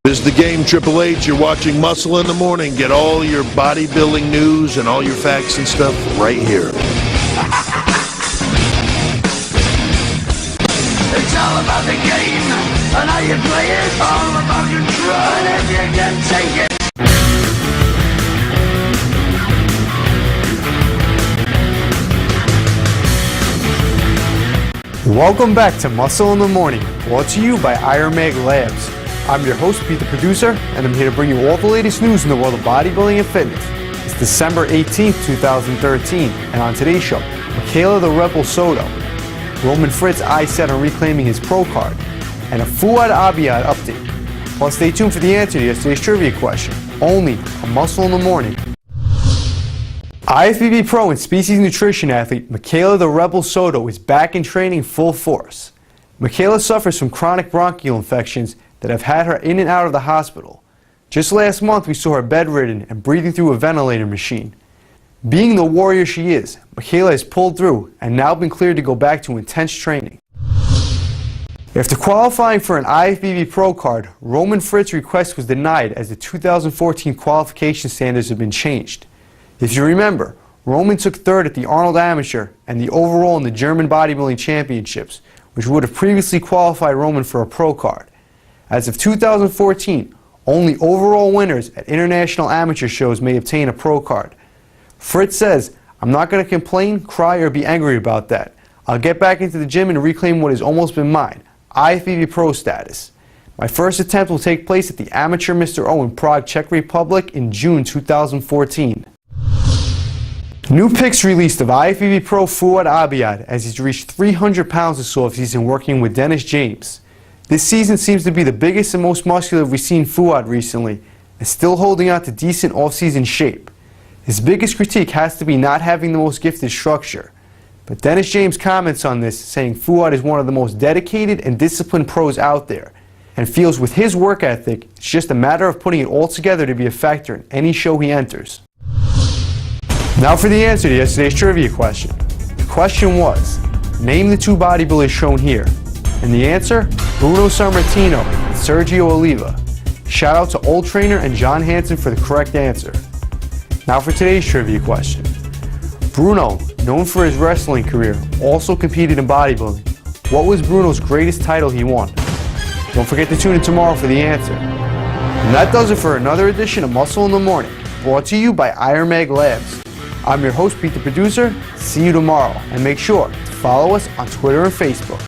This is The Game, Triple H. You're watching Muscle in the Morning. Get all your bodybuilding news and all your facts and stuff right here. It's all about the game and how you play it. All about control and if you can take it. Welcome back to Muscle in the Morning, brought to you by Iron Mag Labs. I'm your host, Pete the Producer, and I'm here to bring you all the latest news in the world of bodybuilding and fitness. It's December 18th, 2013, and on today's show, Michaela the Rebel Soto, Roman Fritz eyes set on reclaiming his pro card, and a Fouad Abiad update. Plus, stay tuned for the answer to yesterday's trivia question, only on Muscle in the Morning. IFBB Pro and Species Nutrition athlete Michaela the Rebel Soto is back in training full force. Michaela suffers from chronic bronchial infections that have had her in and out of the hospital. Just last month we saw her bedridden and breathing through a ventilator machine. Being the warrior she is, Michaela has pulled through and now been cleared to go back to intense training. After qualifying for an IFBB Pro card, Roman Fritz's request was denied as the 2014 qualification standards have been changed. If you remember, Roman took third at the Arnold Amateur and the overall in the German Bodybuilding Championships, which would have previously qualified Roman for a pro card. As of 2014, only overall winners at international amateur shows may obtain a pro card. Fritz says, "I'm not going to complain, cry, or be angry about that. I'll get back into the gym and reclaim what has almost been mine, IFBB Pro status. My first attempt will take place at the Amateur Mr. O in Prague, Czech Republic in June 2014. New pics released of IFBB Pro Fouad Abiad as he's reached 300 pounds this offseason working with Dennis James. This season seems to be the biggest and most muscular we've seen Fouad recently, and still holding out to decent off-season shape. His biggest critique has to be not having the most gifted structure. But Dennis James comments on this, saying Fouad is one of the most dedicated and disciplined pros out there, and feels with his work ethic, it's just a matter of putting it all together to be a factor in any show he enters. Now for the answer to yesterday's trivia question. The question was, name the two bodybuilders shown here. And the answer, Bruno Sammartino and Sergio Oliva. Shout out to Old Trainer and John Hansen for the correct answer. Now for today's trivia question. Bruno, known for his wrestling career, also competed in bodybuilding. What was Bruno's greatest title he won? Don't forget to tune in tomorrow for the answer. And that does it for another edition of Muscle in the Morning, brought to you by Iron Mag Labs. I'm your host, Pete the Producer. See you tomorrow, and make sure to follow us on Twitter and Facebook.